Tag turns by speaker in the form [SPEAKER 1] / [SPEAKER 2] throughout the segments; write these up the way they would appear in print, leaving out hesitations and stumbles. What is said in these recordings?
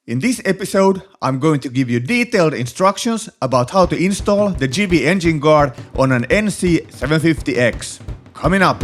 [SPEAKER 1] In this episode, I'm going to give you detailed instructions about how to install the GIVI engine guard on an NC750X. Coming up!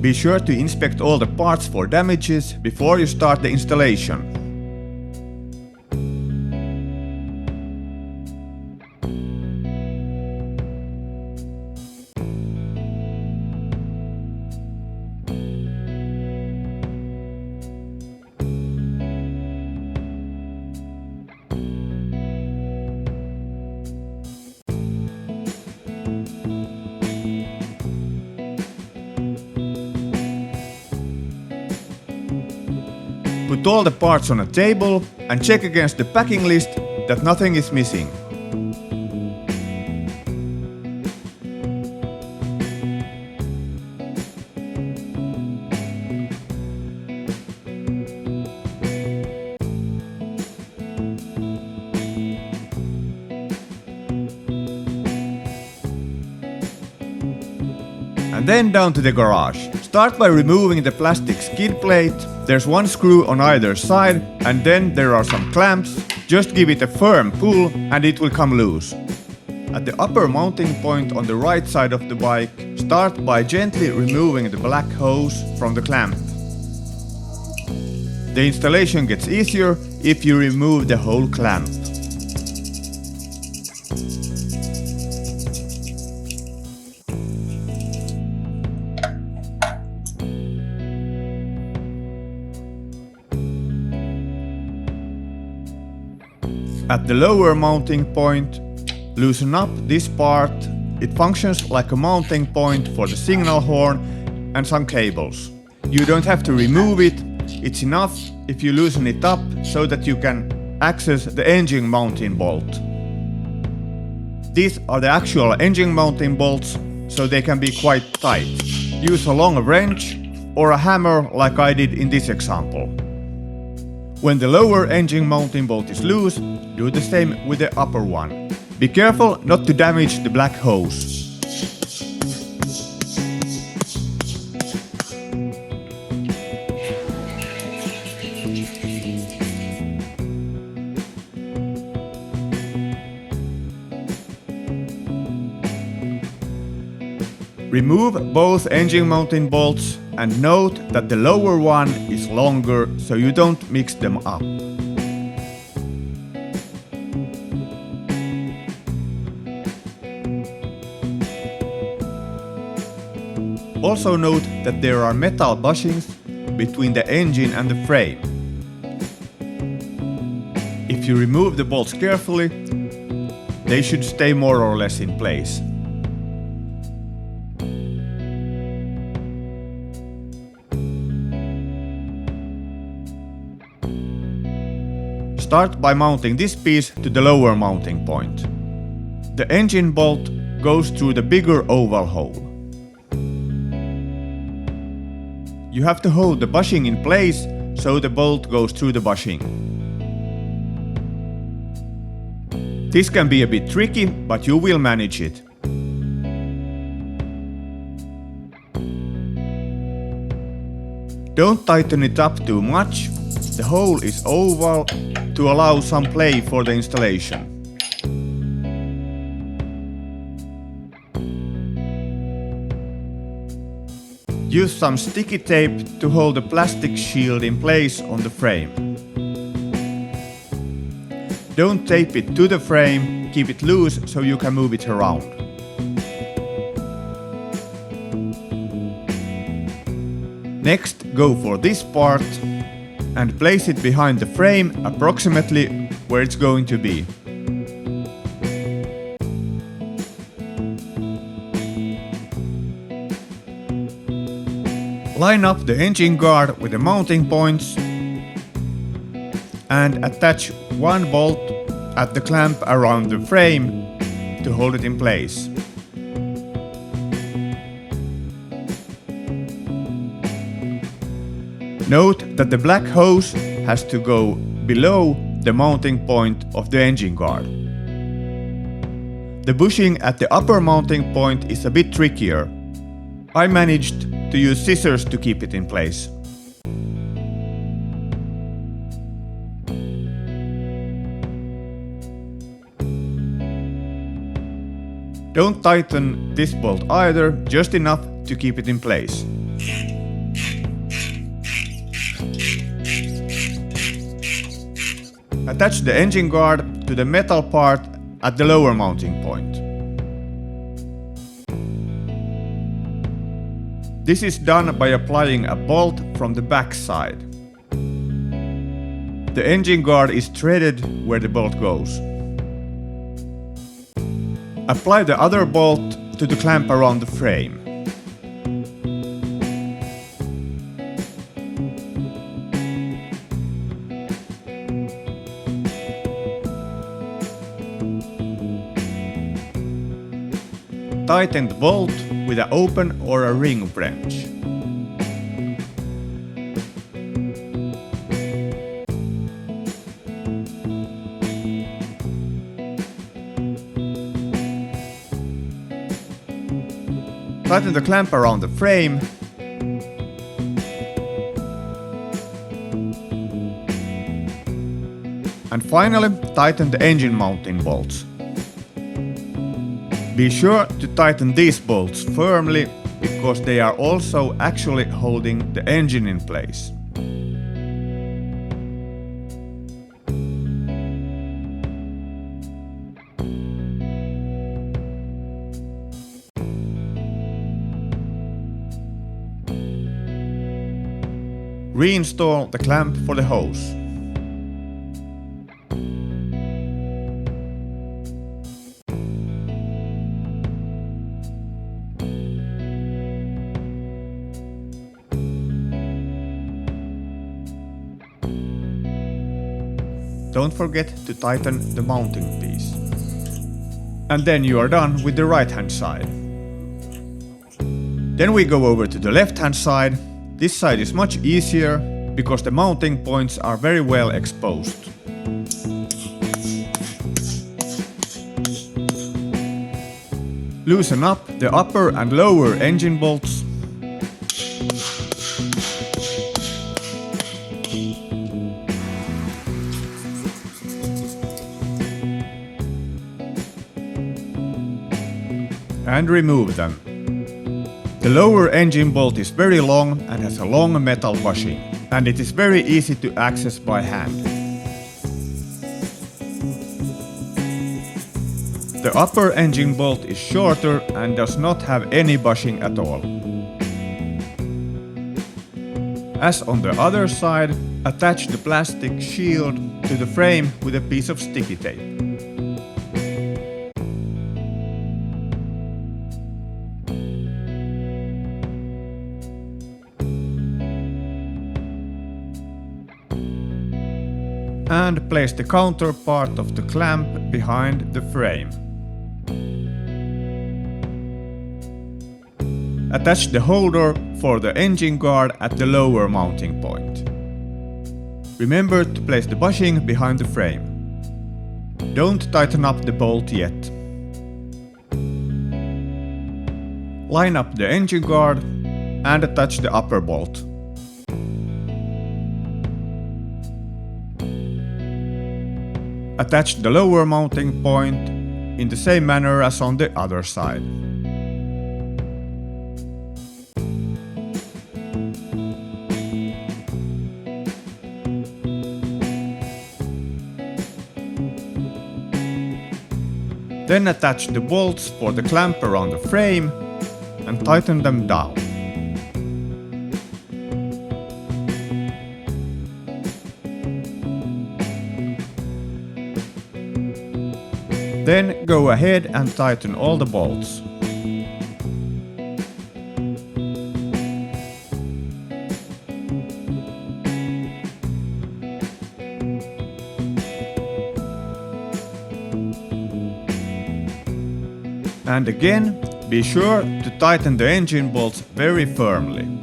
[SPEAKER 1] Be sure to inspect all the parts for damages before you start the installation. Put all the parts on a table and check against the packing list that nothing is missing. And then down to the garage. Start by removing the plastic skid plate. There's one screw on either side, and then there are some clamps. Just give it a firm pull and it will come loose. At the upper mounting point on the right side of the bike, start by gently removing the black hose from the clamp. The installation gets easier if you remove the whole clamp. At the lower mounting point, loosen up this part. It functions like a mounting point for the signal horn and some cables. You don't have to remove it, it's enough if you loosen it up so that you can access the engine mounting bolt. These are the actual engine mounting bolts, so they can be quite tight. Use a long wrench or a hammer like I did in this example. When the lower engine mounting bolt is loose, do the same with the upper one. Be careful not to damage the black hose. Remove both engine mounting bolts and note that the lower one is longer so you don't mix them up. Also note that there are metal bushings between the engine and the frame. If you remove the bolts carefully, they should stay more or less in place. Start by mounting this piece to the lower mounting point. The engine bolt goes through the bigger oval hole. You have to hold the bushing in place so the bolt goes through the bushing. This can be a bit tricky, but you will manage it. Don't tighten it up too much. The hole is oval to allow some play for the installation. Use some sticky tape to hold the plastic shield in place on the frame. Don't tape it to the frame, keep it loose so you can move it around. Next, go for this part and place it behind the frame approximately where it's going to be. Line up the engine guard with the mounting points and attach one bolt at the clamp around the frame to hold it in place. Note that the black hose has to go below the mounting point of the engine guard. The bushing at the upper mounting point is a bit trickier. I managed to use scissors to keep it in place. Don't tighten this bolt either, just enough to keep it in place. Attach the engine guard to the metal part at the lower mounting point. This is done by applying a bolt from the back side. The engine guard is threaded where the bolt goes. Apply the other bolt to the clamp around the frame. Tighten the bolt with an open or a ring wrench. Tighten the clamp around the frame. And finally, tighten the engine mounting bolts. Be sure to tighten these bolts firmly, because they are also actually holding the engine in place. Reinstall the clamp for the hose. Don't forget to tighten the mounting piece. And then you are done with the right hand side. Then we go over to the left hand side. This side is much easier because the mounting points are very well exposed. Loosen up the upper and lower engine bolts. And remove them. The lower engine bolt is very long and has a long metal bushing, and it is very easy to access by hand. The upper engine bolt is shorter and does not have any bushing at all. As on the other side, attach the plastic shield to the frame with a piece of sticky tape. And place the counterpart of the clamp behind the frame. Attach the holder for the engine guard at the lower mounting point. Remember to place the bushing behind the frame. Don't tighten up the bolt yet. Line up the engine guard and attach the upper bolt. Attach the lower mounting point in the same manner as on the other side. Then attach the bolts for the clamp around the frame and tighten them down. Then go ahead and tighten all the bolts. And again, be sure to tighten the engine bolts very firmly.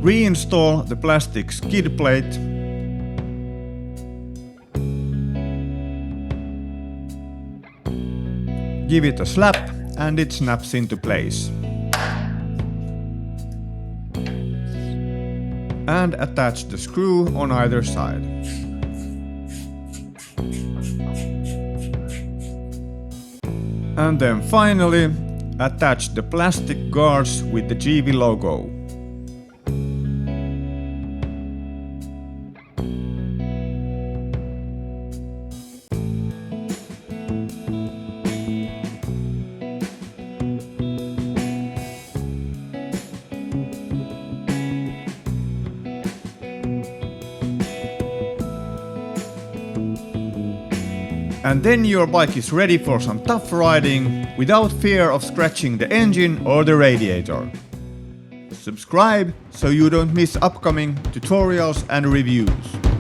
[SPEAKER 1] Reinstall the plastic skid plate. Give it a slap and it snaps into place. And attach the screw on either side. And then finally, attach the plastic guards with the GIVI logo. And then your bike is ready for some tough riding without fear of scratching the engine or the radiator. Subscribe so you don't miss upcoming tutorials and reviews.